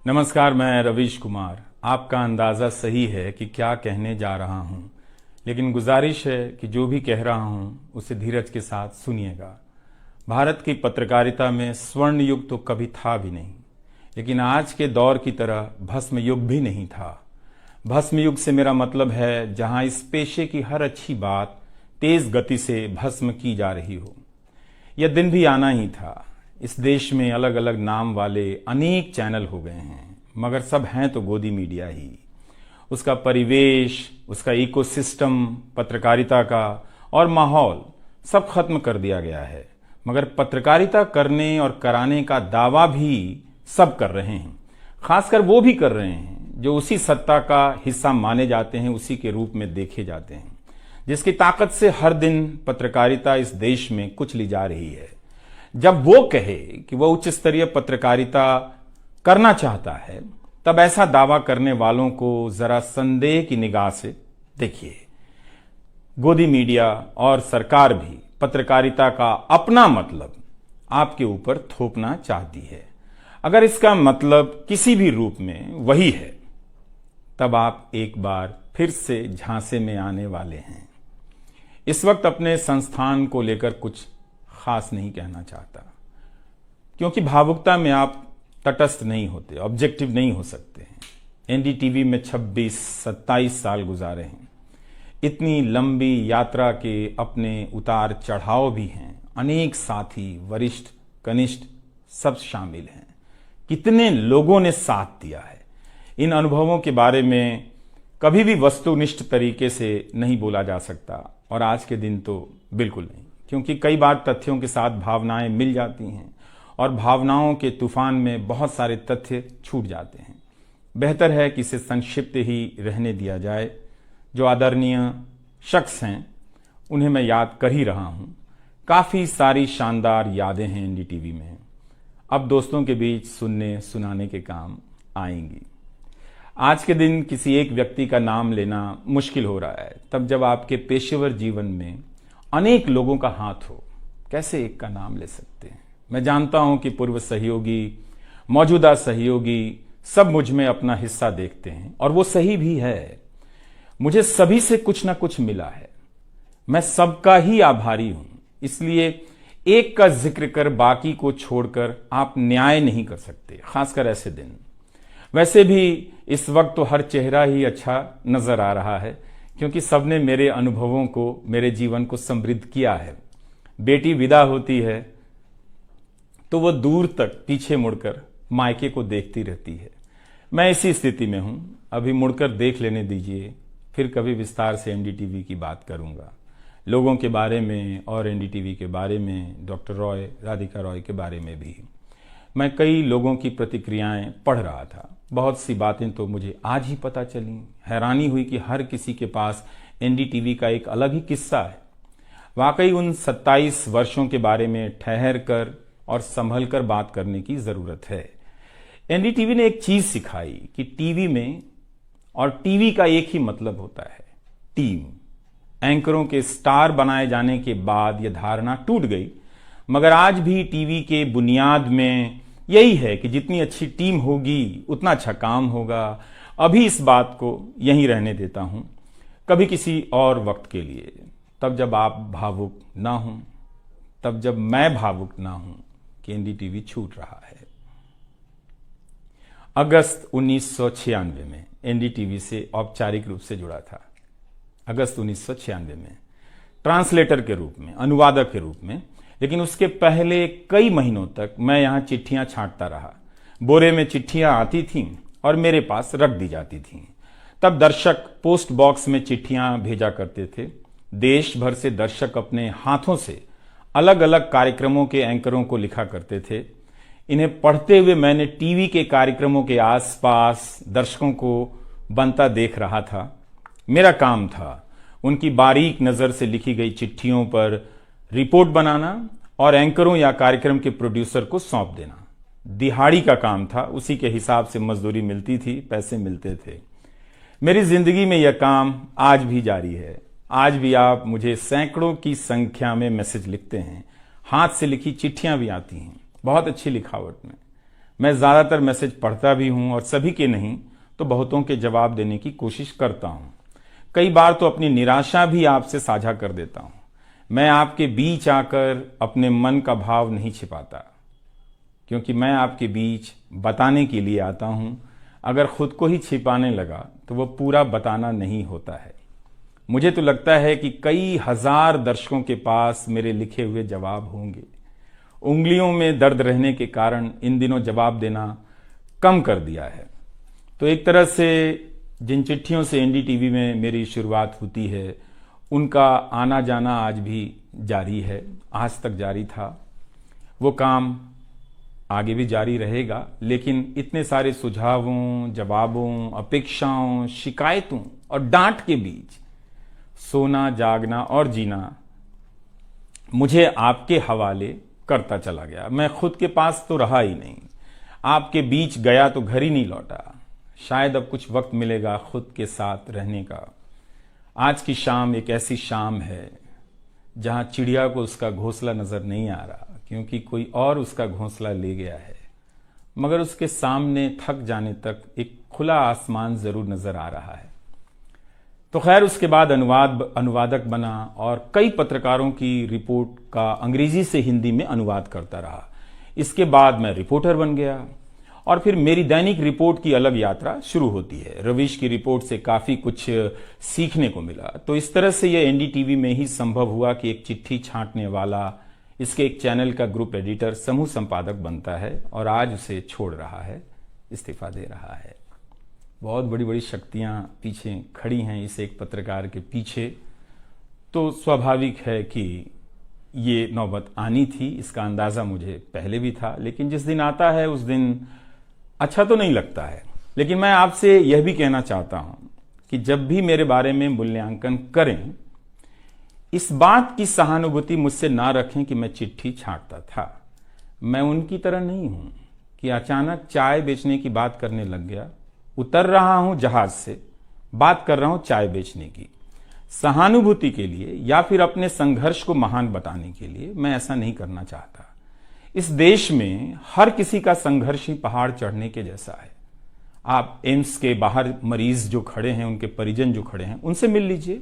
नमस्कार, मैं रवीश कुमार। आपका अंदाज़ा सही है कि क्या कहने जा रहा हूँ, लेकिन गुजारिश है कि जो भी कह रहा हूँ उसे धीरज के साथ सुनिएगा। भारत की पत्रकारिता में स्वर्ण युग तो कभी था भी नहीं, लेकिन आज के दौर की तरह भस्म युग भी नहीं था। भस्म युग से मेरा मतलब है जहाँ इस पेशे की हर अच्छी बात तेज गति से भस्म की जा रही हो। यह दिन भी आना ही था। इस देश में अलग अलग नाम वाले अनेक चैनल हो गए हैं, मगर सब हैं तो गोदी मीडिया ही। उसका परिवेश, उसका इकोसिस्टम, पत्रकारिता का और माहौल सब खत्म कर दिया गया है। मगर पत्रकारिता करने और कराने का दावा भी सब कर रहे हैं। खासकर वो भी कर रहे हैं जो उसी सत्ता का हिस्सा माने जाते हैं, उसी के रूप में देखे जाते हैं, जिसकी ताकत से हर दिन पत्रकारिता इस देश में कुचली जा रही है। जब वो कहे कि वह उच्च स्तरीय पत्रकारिता करना चाहता है, तब ऐसा दावा करने वालों को जरा संदेह की निगाह से देखिए। गोदी मीडिया और सरकार भी पत्रकारिता का अपना मतलब आपके ऊपर थोपना चाहती है। अगर इसका मतलब किसी भी रूप में वही है, तब आप एक बार फिर से झांसे में आने वाले हैं। इस वक्त अपने संस्थान को लेकर कुछ खास नहीं कहना चाहता, क्योंकि भावुकता में आप तटस्थ नहीं होते, ऑब्जेक्टिव नहीं हो सकते हैं। एनडीटीवी में 26-27 साल गुजारे हैं। इतनी लंबी यात्रा के अपने उतार चढ़ाव भी हैं। अनेक साथी, वरिष्ठ, कनिष्ठ सब शामिल हैं। कितने लोगों ने साथ दिया है। इन अनुभवों के बारे में कभी भी वस्तुनिष्ठ तरीके से नहीं बोला जा सकता, और आज के दिन तो बिल्कुल नहीं, क्योंकि कई बार तथ्यों के साथ भावनाएं मिल जाती हैं और भावनाओं के तूफान में बहुत सारे तथ्य छूट जाते हैं। बेहतर है कि इसे संक्षिप्त ही रहने दिया जाए। जो आदरणीय शख्स हैं उन्हें मैं याद कर ही रहा हूं। काफ़ी सारी शानदार यादें हैं एनडीटीवी में, अब दोस्तों के बीच सुनने सुनाने के काम आएंगी। आज के दिन किसी एक व्यक्ति का नाम लेना मुश्किल हो रहा है, तब जब आपके पेशेवर जीवन में अनेक लोगों का हाथ हो। कैसे एक का नाम ले सकते हैं? मैं जानता हूं कि पूर्व सहयोगी, मौजूदा सहयोगी सब मुझ में अपना हिस्सा देखते हैं, और वो सही भी है। मुझे सभी से कुछ ना कुछ मिला है। मैं सबका ही आभारी हूं। इसलिए एक का जिक्र कर बाकी को छोड़कर आप न्याय नहीं कर सकते, खासकर ऐसे दिन। वैसे भी इस वक्त तो हर चेहरा ही अच्छा नजर आ रहा है, क्योंकि सबने मेरे अनुभवों को, मेरे जीवन को समृद्ध किया है। बेटी विदा होती है तो वो दूर तक पीछे मुड़कर मायके को देखती रहती है। मैं इसी स्थिति में हूं। अभी मुड़कर देख लेने दीजिए, फिर कभी विस्तार से एनडीटीवी की बात करूंगा, लोगों के बारे में और एनडीटीवी के बारे में, डॉक्टर रॉय, राधिका रॉय के बारे में भी। मैं कई लोगों की प्रतिक्रियाएं पढ़ रहा था। बहुत सी बातें तो मुझे आज ही पता चली। हैरानी हुई कि हर किसी के पास एनडीटीवी का एक अलग ही किस्सा है। वाकई उन 27 वर्षों के बारे में ठहर कर और संभल कर बात करने की जरूरत है। एनडीटीवी ने एक चीज सिखाई कि टीवी में और टीवी का एक ही मतलब होता है, टीम। एंकरों के स्टार बनाए जाने के बाद यह धारणा टूट गई, मगर आज भी टीवी के बुनियाद में यही है कि जितनी अच्छी टीम होगी उतना अच्छा काम होगा। अभी इस बात को यहीं रहने देता हूं, कभी किसी और वक्त के लिए, तब जब आप भावुक ना हों, तब जब मैं भावुक ना हूं कि एनडीटीवी छूट रहा है। अगस्त 1996 में एनडीटीवी से औपचारिक रूप से जुड़ा था। अगस्त 1996 में ट्रांसलेटर के रूप में, अनुवादक के रूप में। लेकिन उसके पहले कई महीनों तक मैं यहां चिट्ठियां छांटता रहा। बोरे में चिट्ठियां आती थीं और मेरे पास रख दी जाती थीं। तब दर्शक पोस्ट बॉक्स में चिट्ठियां भेजा करते थे। देश भर से दर्शक अपने हाथों से अलग अलग कार्यक्रमों के एंकरों को लिखा करते थे। इन्हें पढ़ते हुए मैंने टीवी के कार्यक्रमों के आसपास दर्शकों को बनता देख रहा था। मेरा काम था उनकी बारीक नजर से लिखी गई चिट्ठियों पर रिपोर्ट बनाना और एंकरों या कार्यक्रम के प्रोड्यूसर को सौंप देना। दिहाड़ी का काम था, उसी के हिसाब से मजदूरी मिलती थी, पैसे मिलते थे। मेरी जिंदगी में यह काम आज भी जारी है। आज भी आप मुझे सैकड़ों की संख्या में मैसेज लिखते हैं, हाथ से लिखी चिट्ठियां भी आती हैं, बहुत अच्छी लिखावट में। मैं ज्यादातर मैसेज पढ़ता भी हूं और सभी के नहीं तो बहुतों के जवाब देने की कोशिश करता हूं। कई बार तो अपनी निराशा भी आपसे साझा कर देता हूं। मैं आपके बीच आकर अपने मन का भाव नहीं छिपाता, क्योंकि मैं आपके बीच बताने के लिए आता हूं। अगर खुद को ही छिपाने लगा तो वो पूरा बताना नहीं होता है। मुझे तो लगता है कि कई हजार दर्शकों के पास मेरे लिखे हुए जवाब होंगे। उंगलियों में दर्द रहने के कारण इन दिनों जवाब देना कम कर दिया है। तो एक तरह से जिन चिट्ठियों से एनडीटीवी में मेरी शुरुआत होती है, उनका आना जाना आज भी जारी है, आज तक जारी था। वो काम आगे भी जारी रहेगा, लेकिन इतने सारे सुझावों, जवाबों, अपेक्षाओं, शिकायतों और डांट के बीच सोना, जागना और जीना मुझे आपके हवाले करता चला गया। मैं खुद के पास तो रहा ही नहीं, आपके बीच गया तो घर ही नहीं लौटा। शायद अब कुछ वक्त मिलेगा खुद के साथ रहने का। आज की शाम एक ऐसी शाम है जहां चिड़िया को उसका घोंसला नजर नहीं आ रहा, क्योंकि कोई और उसका घोंसला ले गया है, मगर उसके सामने थक जाने तक एक खुला आसमान जरूर नजर आ रहा है। तो खैर, उसके बाद अनुवादक बना और कई पत्रकारों की रिपोर्ट का अंग्रेजी से हिंदी में अनुवाद करता रहा। इसके बाद मैं रिपोर्टर बन गया और फिर मेरी दैनिक रिपोर्ट की अलग यात्रा शुरू होती है। रवीश की रिपोर्ट से काफी कुछ सीखने को मिला। तो इस तरह से यह एनडीटीवी में ही संभव हुआ कि एक चिट्ठी छांटने वाला इसके एक चैनल का ग्रुप एडिटर समूह संपादक बनता है और आज उसे छोड़ रहा है, इस्तीफा दे रहा है। बहुत बड़ी बड़ी शक्तियां पीछे खड़ी हैं इस एक पत्रकार के पीछे। तो स्वाभाविक है कि ये नौबत आनी थी, इसका अंदाजा मुझे पहले भी था। लेकिन जिस दिन आता है उस दिन अच्छा तो नहीं लगता है। लेकिन मैं आपसे यह भी कहना चाहता हूं कि जब भी मेरे बारे में मूल्यांकन करें, इस बात की सहानुभूति मुझसे ना रखें कि मैं चिट्ठी छांटता था। मैं उनकी तरह नहीं हूं कि अचानक चाय बेचने की बात करने लग गया। उतर रहा हूं जहाज से, बात कर रहा हूं चाय बेचने की। सहानुभूति के लिए या फिर अपने संघर्ष को महान बताने के लिए मैं ऐसा नहीं करना चाहता। इस देश में हर किसी का संघर्ष ही पहाड़ चढ़ने के जैसा है। आप एम्स के बाहर मरीज जो खड़े हैं, उनके परिजन जो खड़े हैं, उनसे मिल लीजिए।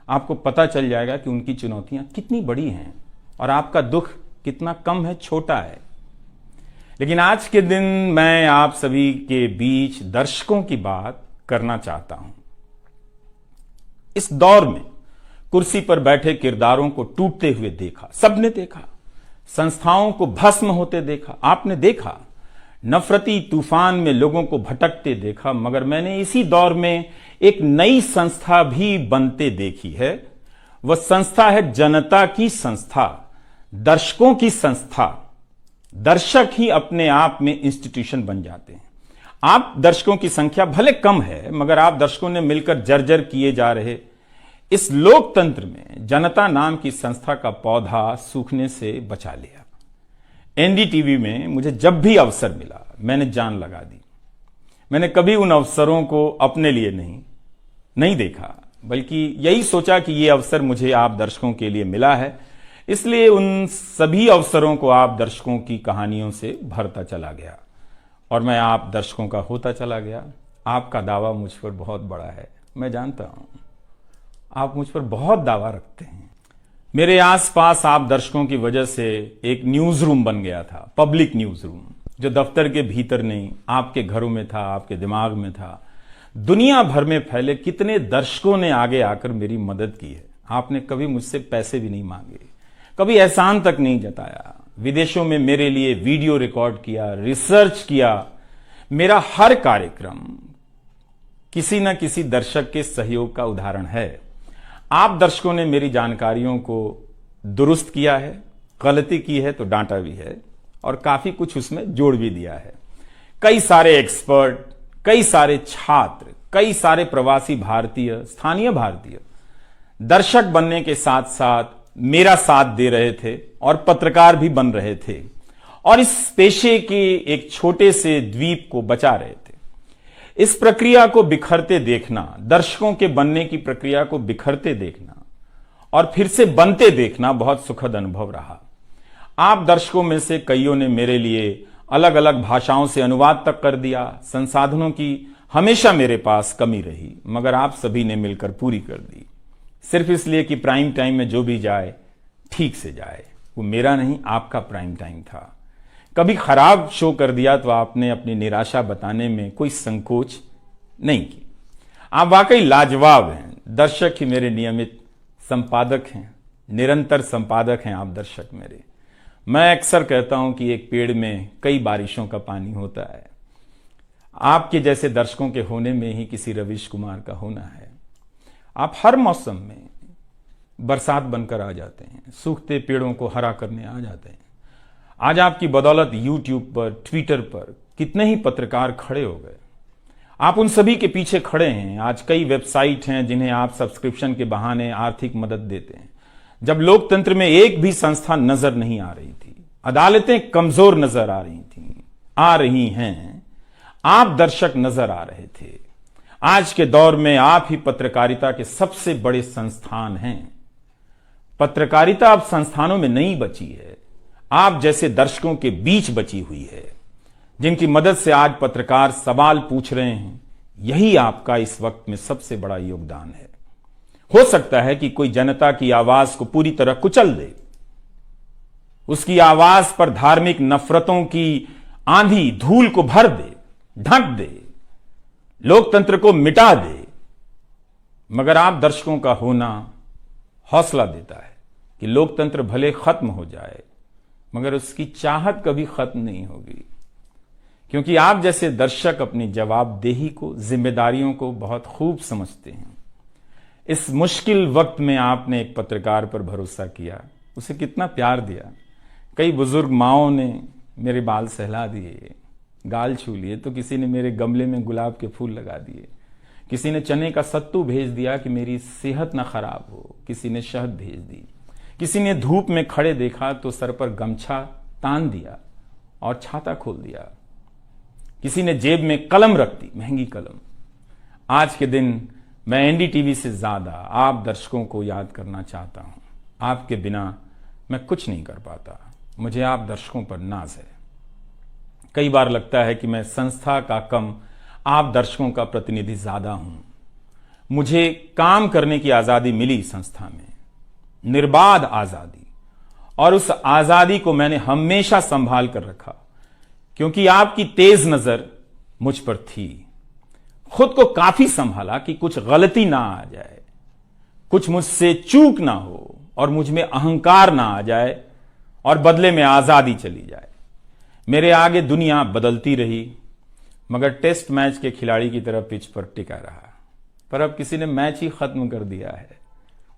आपको पता चल जाएगा कि उनकी चुनौतियां कितनी बड़ी हैं और आपका दुख कितना कम है, छोटा है। लेकिन आज के दिन मैं आप सभी के बीच दर्शकों की बात करना चाहता हूं। इस दौर में कुर्सी पर बैठे किरदारों को टूटते हुए देखा, सबने देखा। संस्थाओं को भस्म होते देखा, आपने देखा। नफरती तूफान में लोगों को भटकते देखा, मगर मैंने इसी दौर में एक नई संस्था भी बनते देखी है। वह संस्था है जनता की संस्था, दर्शकों की संस्था। दर्शक ही अपने आप में इंस्टीट्यूशन बन जाते हैं। आप दर्शकों की संख्या भले कम है, मगर आप दर्शकों ने मिलकर जर्जर किए जा रहे इस लोकतंत्र में जनता नाम की संस्था का पौधा सूखने से बचा लिया। एनडीटीवी में मुझे जब भी अवसर मिला मैंने जान लगा दी। मैंने कभी उन अवसरों को अपने लिए नहीं देखा, बल्कि यही सोचा कि यह अवसर मुझे आप दर्शकों के लिए मिला है, इसलिए उन सभी अवसरों को आप दर्शकों की कहानियों से भरता चला गया और मैं आप दर्शकों का होता चला गया। आपका दावा मुझ पर बहुत बड़ा है, मैं जानता हूं। आप मुझ पर बहुत दावा रखते हैं। मेरे आसपास आप दर्शकों की वजह से एक न्यूज रूम बन गया था, पब्लिक न्यूज रूम, जो दफ्तर के भीतर नहीं, आपके घरों में था, आपके दिमाग में था। दुनिया भर में फैले कितने दर्शकों ने आगे आकर मेरी मदद की है। आपने कभी मुझसे पैसे भी नहीं मांगे, कभी एहसान तक नहीं जताया। विदेशों में मेरे लिए वीडियो रिकॉर्ड किया, रिसर्च किया। मेरा हर कार्यक्रम किसी न किसी दर्शक के सहयोग का उदाहरण है। आप दर्शकों ने मेरी जानकारियों को दुरुस्त किया है, गलती की है तो डांटा भी है और काफी कुछ उसमें जोड़ भी दिया है। कई सारे एक्सपर्ट, कई सारे छात्र, कई सारे प्रवासी भारतीय, स्थानीय भारतीय दर्शक बनने के साथ साथ मेरा साथ दे रहे थे और पत्रकार भी बन रहे थे और इस पेशे के एक छोटे से द्वीप को बचा रहे थे। इस प्रक्रिया को बिखरते देखना, दर्शकों के बनने की प्रक्रिया को बिखरते देखना और फिर से बनते देखना बहुत सुखद अनुभव रहा। आप दर्शकों में से कईयों ने मेरे लिए अलग अलग भाषाओं से अनुवाद तक कर दिया। संसाधनों की हमेशा मेरे पास कमी रही, मगर आप सभी ने मिलकर पूरी कर दी, सिर्फ इसलिए कि प्राइम टाइम में जो भी जाए ठीक से जाए। वो मेरा नहीं, आपका प्राइम टाइम था। कभी खराब शो कर दिया तो आपने अपनी निराशा बताने में कोई संकोच नहीं की। आप वाकई लाजवाब हैं। दर्शक ही मेरे नियमित संपादक हैं, निरंतर संपादक हैं आप दर्शक मेरे। मैं अक्सर कहता हूं कि एक पेड़ में कई बारिशों का पानी होता है। आपके जैसे दर्शकों के होने में ही किसी रवीश कुमार का होना है। आप हर मौसम में बरसात बनकर आ जाते हैं, सूखते पेड़ों को हरा करने आ जाते हैं। आज आपकी बदौलत यूट्यूब पर, ट्विटर पर कितने ही पत्रकार खड़े हो गए। आप उन सभी के पीछे खड़े हैं। आज कई वेबसाइट हैं जिन्हें आप सब्सक्रिप्शन के बहाने आर्थिक मदद देते हैं। जब लोकतंत्र में एक भी संस्था नजर नहीं आ रही थी, अदालतें कमजोर नजर आ रही थी, आ रही हैं, आप दर्शक नजर आ रहे थे। आज के दौर में आप ही पत्रकारिता के सबसे बड़े संस्थान हैं। पत्रकारिता अब संस्थानों में नहीं बची है, आप जैसे दर्शकों के बीच बची हुई है, जिनकी मदद से आज पत्रकार सवाल पूछ रहे हैं। यही आपका इस वक्त में सबसे बड़ा योगदान है। हो सकता है कि कोई जनता की आवाज को पूरी तरह कुचल दे, उसकी आवाज पर धार्मिक नफरतों की आंधी धूल को भर दे, ढक दे, लोकतंत्र को मिटा दे, मगर आप दर्शकों का होना हौसला देता है कि लोकतंत्र भले खत्म हो जाए, मगर उसकी चाहत कभी खत्म नहीं होगी, क्योंकि आप जैसे दर्शक अपनी जवाबदेही को, जिम्मेदारियों को बहुत खूब समझते हैं। इस मुश्किल वक्त में आपने एक पत्रकार पर भरोसा किया, उसे कितना प्यार दिया। कई बुजुर्ग माओं ने मेरे बाल सहला दिए, गाल छू लिए, तो किसी ने मेरे गमले में गुलाब के फूल लगा दिए, किसी ने चने का सत्तू भेज दिया कि मेरी सेहत ना खराब हो, किसी ने शहद भेज दी, किसी ने धूप में खड़े देखा तो सर पर गमछा तान दिया और छाता खोल दिया, किसी ने जेब में कलम रख दी, महंगी कलम। आज के दिन मैं एनडीटीवी से ज्यादा आप दर्शकों को याद करना चाहता हूं। आपके बिना मैं कुछ नहीं कर पाता। मुझे आप दर्शकों पर नाज है। कई बार लगता है कि मैं संस्था का कम, आप दर्शकों का प्रतिनिधि ज्यादा हूं। मुझे काम करने की आजादी मिली संस्था में, निर्बाध आजादी, और उस आजादी को मैंने हमेशा संभाल कर रखा, क्योंकि आपकी तेज नजर मुझ पर थी। खुद को काफी संभाला कि कुछ गलती ना आ जाए, कुछ मुझसे चूक ना हो और मुझ में अहंकार ना आ जाए और बदले में आजादी चली जाए। मेरे आगे दुनिया बदलती रही, मगर टेस्ट मैच के खिलाड़ी की तरह पिच पर टिका रहा। पर अब किसी ने मैच ही खत्म कर दिया है,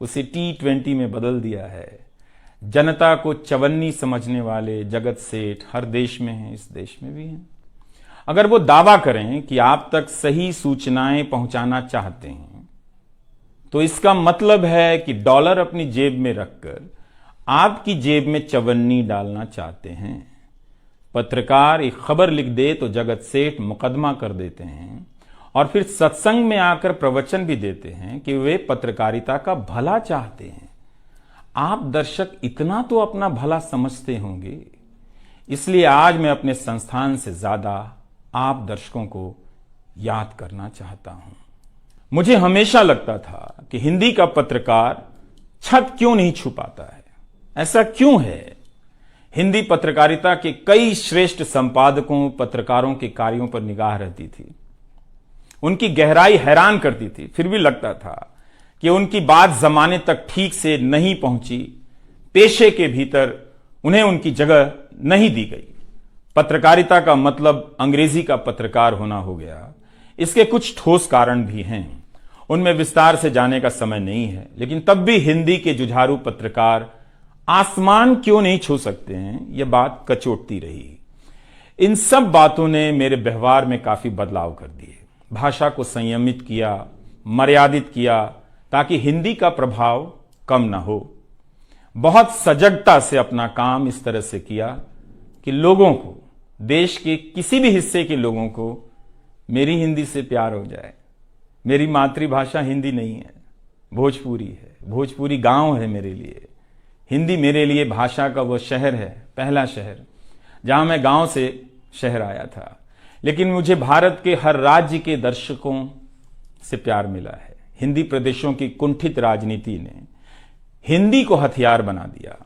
उसे T20 में बदल दिया है। जनता को चवन्नी समझने वाले जगत सेठ हर देश में हैं, इस देश में भी हैं। अगर वो दावा करें कि आप तक सही सूचनाएं पहुंचाना चाहते हैं, तो इसका मतलब है कि डॉलर अपनी जेब में रखकर आपकी जेब में चवन्नी डालना चाहते हैं। पत्रकार एक खबर लिख दे तो जगत सेठ मुकदमा कर देते हैं और फिर सत्संग में आकर प्रवचन भी देते हैं कि वे पत्रकारिता का भला चाहते हैं। आप दर्शक इतना तो अपना भला समझते होंगे। इसलिए आज मैं अपने संस्थान से ज्यादा आप दर्शकों को याद करना चाहता हूं। मुझे हमेशा लगता था कि हिंदी का पत्रकार छत क्यों नहीं छुपाता है। ऐसा क्यों है? हिंदी पत्रकारिता के कई श्रेष्ठ संपादकों, पत्रकारों के कार्यों पर निगाह रहती थी। उनकी गहराई हैरान करती थी, फिर भी लगता था कि उनकी बात जमाने तक ठीक से नहीं पहुंची, पेशे के भीतर उन्हें उनकी जगह नहीं दी गई। पत्रकारिता का मतलब अंग्रेजी का पत्रकार होना हो गया। इसके कुछ ठोस कारण भी हैं, उनमें विस्तार से जाने का समय नहीं है, लेकिन तब भी हिंदी के जुझारू पत्रकार आसमान क्यों नहीं छू सकते हैं, यह बात कचोटती रही। इन सब बातों ने मेरे व्यवहार में काफी बदलाव कर दिए। भाषा को संयमित किया, मर्यादित किया, ताकि हिंदी का प्रभाव कम ना हो। बहुत सजगता से अपना काम इस तरह से किया कि लोगों को, देश के किसी भी हिस्से के लोगों को मेरी हिंदी से प्यार हो जाए। मेरी मातृभाषा हिंदी नहीं है, भोजपुरी है। भोजपुरी गांव है मेरे लिए। हिंदी मेरे लिए भाषा का वो शहर है, पहला शहर, जहां मैं गांव से शहर आया था, लेकिन मुझे भारत के हर राज्य के दर्शकों से प्यार मिला है। हिंदी प्रदेशों की कुंठित राजनीति ने हिंदी को हथियार बना दिया।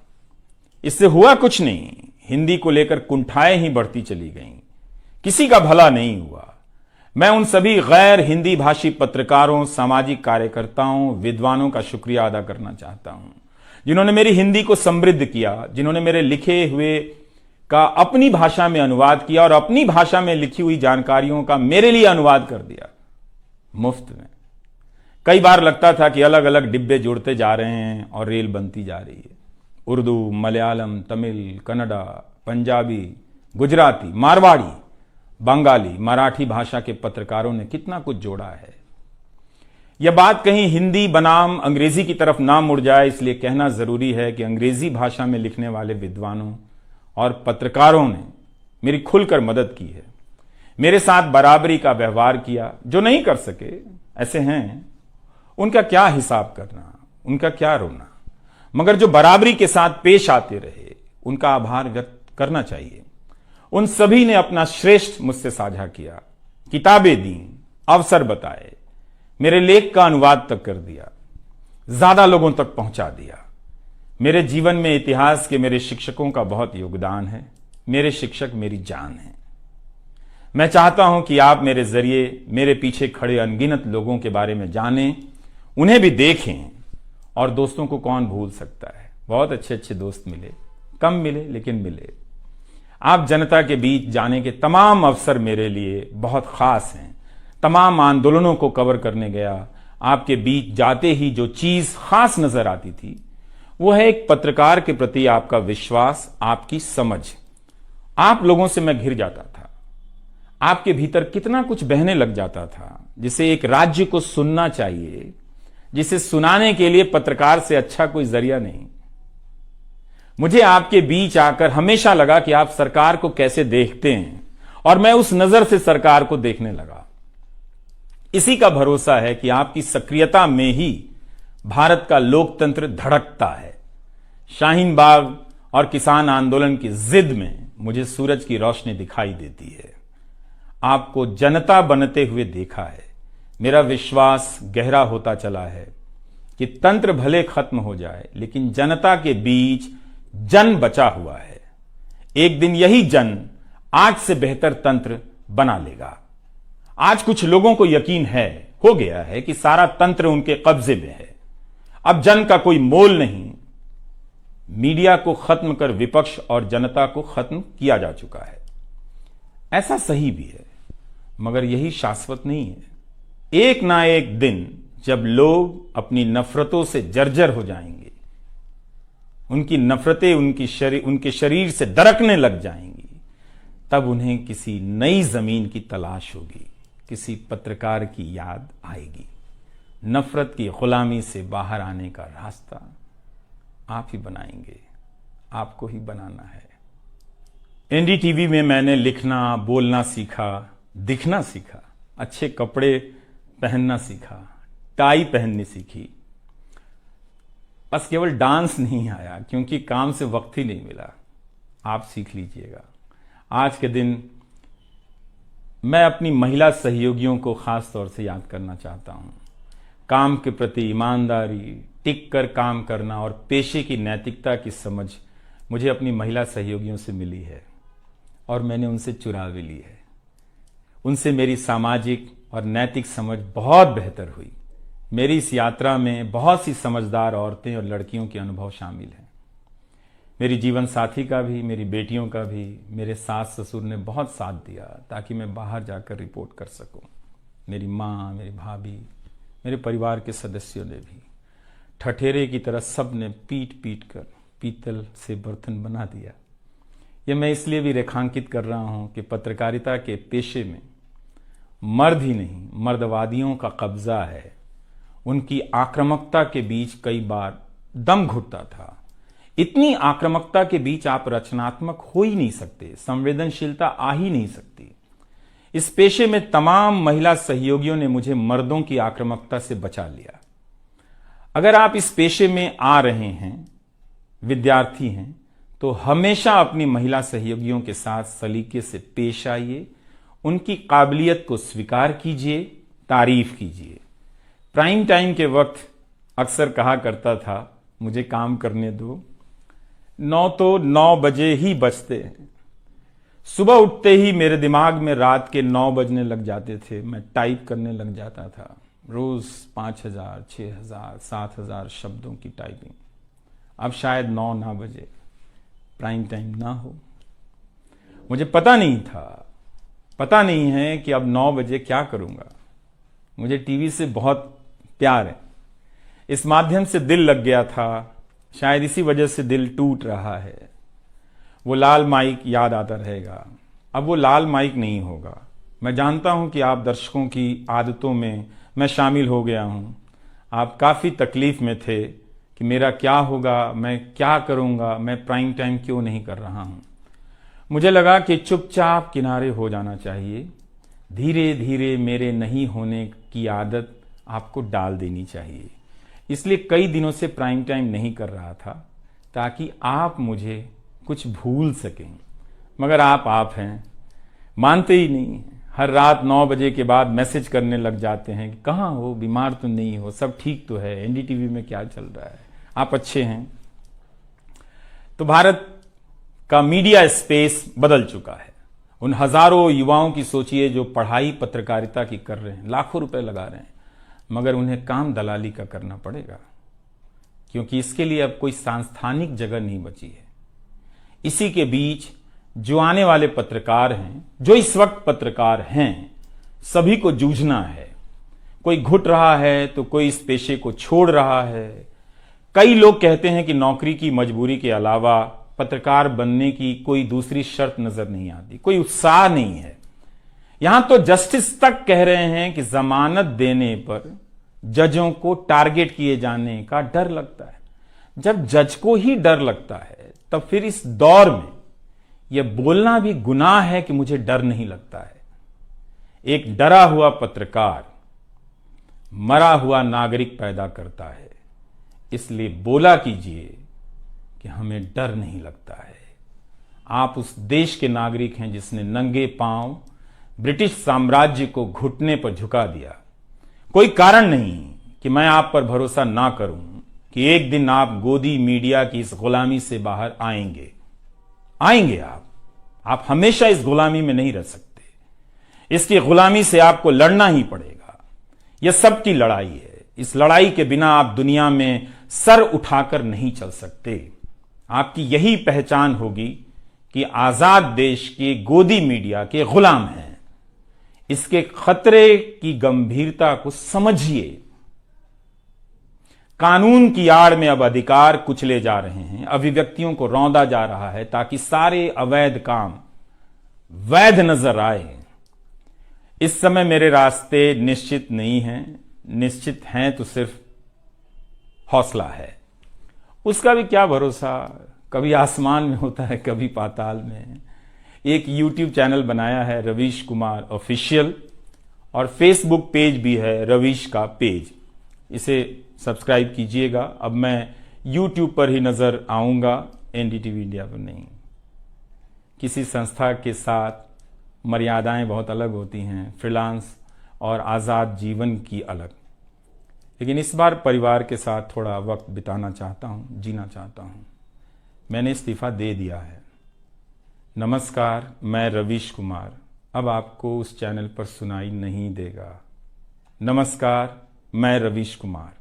इससे हुआ कुछ नहीं, हिंदी को लेकर कुंठाएं ही बढ़ती चली गईं, किसी का भला नहीं हुआ। मैं उन सभी गैर हिंदी भाषी पत्रकारों, सामाजिक कार्यकर्ताओं, विद्वानों का शुक्रिया अदा करना चाहता हूं, जिन्होंने मेरी हिंदी को समृद्ध किया, जिन्होंने मेरे लिखे हुए का अपनी भाषा में अनुवाद किया और अपनी भाषा में लिखी हुई जानकारियों का मेरे लिए अनुवाद कर दिया मुफ्त में। कई बार लगता था कि अलग अलग डिब्बे जुड़ते जा रहे हैं और रेल बनती जा रही है। उर्दू, मलयालम, तमिल, कन्नड़ा, पंजाबी, गुजराती, मारवाड़ी, बंगाली, मराठी भाषा के पत्रकारों ने कितना कुछ जोड़ा है। यह बात कहीं हिंदी बनाम अंग्रेजी की तरफ ना मुड़ जाए, इसलिए कहना जरूरी है कि अंग्रेजी भाषा में लिखने वाले विद्वानों और पत्रकारों ने मेरी खुलकर मदद की है, मेरे साथ बराबरी का व्यवहार किया। जो नहीं कर सके, ऐसे हैं, उनका क्या हिसाब करना, उनका क्या रोना, मगर जो बराबरी के साथ पेश आते रहे, उनका आभार व्यक्त करना चाहिए। उन सभी ने अपना श्रेष्ठ मुझसे साझा किया, किताबें दी, अवसर बताए, मेरे लेख का अनुवाद तक कर दिया, ज्यादा लोगों तक पहुंचा दिया। मेरे जीवन में इतिहास के मेरे शिक्षकों का बहुत योगदान है। मेरे शिक्षक मेरी जान है। मैं चाहता हूं कि आप मेरे जरिए मेरे पीछे खड़े अनगिनत लोगों के बारे में जानें, उन्हें भी देखें। और दोस्तों को कौन भूल सकता है, बहुत अच्छे अच्छे दोस्त मिले, कम मिले लेकिन मिले। आप जनता के बीच जाने के तमाम अवसर मेरे लिए बहुत खास हैं। तमाम आंदोलनों को कवर करने गया, आपके बीच जाते ही जो चीज खास नजर आती थी वो है एक पत्रकार के प्रति आपका विश्वास, आपकी समझ। आप लोगों से मैं घिर जाता था, आपके भीतर कितना कुछ बहने लग जाता था, जिसे एक राज्य को सुनना चाहिए, जिसे सुनाने के लिए पत्रकार से अच्छा कोई जरिया नहीं। मुझे आपके बीच आकर हमेशा लगा कि आप सरकार को कैसे देखते हैं, और मैं उस नजर से सरकार को देखने लगा। इसी का भरोसा है कि आपकी सक्रियता में ही भारत का लोकतंत्र धड़कता है। शाहीन बाग और किसान आंदोलन की जिद में मुझे सूरज की रोशनी दिखाई देती है। आपको जनता बनते हुए देखा है। मेरा विश्वास गहरा होता चला है कि तंत्र भले खत्म हो जाए, लेकिन जनता के बीच जन बचा हुआ है। एक दिन यही जन आज से बेहतर तंत्र बना लेगा। आज कुछ लोगों को यकीन हो गया है कि सारा तंत्र उनके कब्जे में है। अब जन का कोई मोल नहीं। मीडिया को खत्म कर विपक्ष और जनता को खत्म किया जा चुका है। ऐसा सही भी है, मगर यही शाश्वत नहीं है। एक ना एक दिन जब लोग अपनी नफरतों से जर्जर हो जाएंगे, उनकी नफरतें उनके शरीर से दरकने लग जाएंगी, तब उन्हें किसी नई जमीन की तलाश होगी, किसी पत्रकार की याद आएगी। नफरत की गुलामी से बाहर आने का रास्ता आप ही बनाएंगे, आपको ही बनाना है। एनडीटीवी में मैंने लिखना, बोलना सीखा, दिखना सीखा, अच्छे कपड़े पहनना सीखा, टाई पहननी सीखी। बस केवल डांस नहीं आया, क्योंकि काम से वक्त ही नहीं मिला। आप सीख लीजिएगा। आज के दिन मैं अपनी महिला सहयोगियों को खास तौर से याद करना चाहता हूं। काम के प्रति ईमानदारी, टिक कर काम करना और पेशे की नैतिकता की समझ मुझे अपनी महिला सहयोगियों से मिली है, और मैंने उनसे चुरा भी ली है। उनसे मेरी सामाजिक और नैतिक समझ बहुत बेहतर हुई। मेरी इस यात्रा में बहुत सी समझदार औरतें और लड़कियों के अनुभव शामिल हैं। मेरी जीवन साथी का भी, मेरी बेटियों का भी, मेरे सास ससुर ने बहुत साथ दिया ताकि मैं बाहर जाकर रिपोर्ट कर सकूं। मेरी माँ, मेरी भाभी, मेरे परिवार के सदस्यों ने भी ठठेरे की तरह सब ने पीट पीट कर पीतल से बर्तन बना दिया। ये मैं इसलिए भी रेखांकित कर रहा हूं कि पत्रकारिता के पेशे में मर्द ही नहीं, मर्दवादियों का कब्जा है। उनकी आक्रामकता के बीच कई बार दम घुटता था। इतनी आक्रामकता के बीच आप रचनात्मक हो ही नहीं सकते, संवेदनशीलता आ ही नहीं सकती। इस पेशे में तमाम महिला सहयोगियों ने मुझे मर्दों की आक्रामकता से बचा लिया। अगर आप इस पेशे में आ रहे हैं, विद्यार्थी हैं, तो हमेशा अपनी महिला सहयोगियों के साथ सलीके से पेश आइए, उनकी काबिलियत को स्वीकार कीजिए, तारीफ कीजिए। प्राइम टाइम के वक्त अक्सर कहा करता था, मुझे काम करने दो, 9 बजे ही बजते हैं। सुबह उठते ही मेरे दिमाग में रात के 9 बजने लग जाते थे। मैं टाइप करने लग जाता था, रोज 5000, 6000, 7000 शब्दों की टाइपिंग। अब शायद 9 ना बजे, प्राइम टाइम ना हो। मुझे पता नहीं था, पता नहीं है कि अब 9 बजे क्या करूंगा। मुझे टीवी से बहुत प्यार है, इस माध्यम से दिल लग गया था, शायद इसी वजह से दिल टूट रहा है। वो लाल माइक याद आता रहेगा। अब वो लाल माइक नहीं होगा। मैं जानता हूं कि आप दर्शकों की आदतों में मैं शामिल हो गया हूं। आप काफी तकलीफ में थे कि मेरा क्या होगा, मैं क्या करूंगा, मैं प्राइम टाइम क्यों नहीं कर रहा हूं। मुझे लगा कि चुपचाप किनारे हो जाना चाहिए। धीरे धीरे मेरे नहीं होने की आदत आपको डाल देनी चाहिए। इसलिए कई दिनों से प्राइम टाइम नहीं कर रहा था, ताकि आप मुझे कुछ भूल सकें। मगर आप हैं, मानते ही नहीं। हर रात 9 बजे के बाद मैसेज करने लग जाते हैं कि कहाँ हो, बीमार तो नहीं हो, सब ठीक तो है, एनडीटीवी में क्या चल रहा है, आप अच्छे हैं। तो भारत का मीडिया स्पेस बदल चुका है। उन हजारों युवाओं की सोचिए जो पढ़ाई पत्रकारिता की कर रहे हैं, लाखों रुपए लगा रहे हैं, मगर उन्हें काम दलाली का करना पड़ेगा, क्योंकि इसके लिए अब कोई सांस्थानिक जगह नहीं बची है। इसी के बीच जो आने वाले पत्रकार हैं, जो इस वक्त पत्रकार हैं, सभी को जूझना है। कोई घुट रहा है तो कोई इस पेशे को छोड़ रहा है। कई लोग कहते हैं कि नौकरी की मजबूरी के अलावा पत्रकार बनने की कोई दूसरी शर्त नजर नहीं आती, कोई उत्साह नहीं है। यहां तो जस्टिस तक कह रहे हैं कि जमानत देने पर जजों को टारगेट किए जाने का डर लगता है। जब जज को ही डर लगता है, तब फिर इस दौर में यह बोलना भी गुनाह है कि मुझे डर नहीं लगता है। एक डरा हुआ पत्रकार मरा हुआ नागरिक पैदा करता है। इसलिए बोला कीजिए कि हमें डर नहीं लगता है। आप उस देश के नागरिक हैं जिसने नंगे पांव ब्रिटिश साम्राज्य को घुटने पर झुका दिया। कोई कारण नहीं कि मैं आप पर भरोसा ना करूं कि एक दिन आप गोदी मीडिया की इस गुलामी से बाहर आएंगे। आप हमेशा इस गुलामी में नहीं रह सकते। इसकी गुलामी से आपको लड़ना ही पड़ेगा। यह सबकी लड़ाई है। इस लड़ाई के बिना आप दुनिया में सर उठाकर नहीं चल सकते। आपकी यही पहचान होगी कि आजाद देश के गोदी मीडिया के गुलाम हैं। इसके खतरे की गंभीरता को समझिए। कानून की आड़ में अब अधिकार कुचले जा रहे हैं, अभिव्यक्तियों को रौंदा जा रहा है, ताकि सारे अवैध काम वैध नजर आए। इस समय मेरे रास्ते निश्चित नहीं हैं, निश्चित हैं तो सिर्फ हौसला है। उसका भी क्या भरोसा, कभी आसमान में होता है, कभी पाताल में। एक YouTube चैनल बनाया है रवीश कुमार ऑफिशियल, और फेसबुक पेज भी है रवीश का पेज। इसे सब्सक्राइब कीजिएगा। अब मैं YouTube पर ही नजर आऊंगा, एनडीटीवी इंडिया पर नहीं। किसी संस्था के साथ मर्यादाएं बहुत अलग होती हैं, फ्रीलांस और आज़ाद जीवन की अलग। लेकिन इस बार परिवार के साथ थोड़ा वक्त बिताना चाहता हूं, जीना चाहता हूं। मैंने इस्तीफा दे दिया है। नमस्कार, मैं रवीश कुमार अब आपको उस चैनल पर सुनाई नहीं देगा। नमस्कार, मैं रवीश कुमार।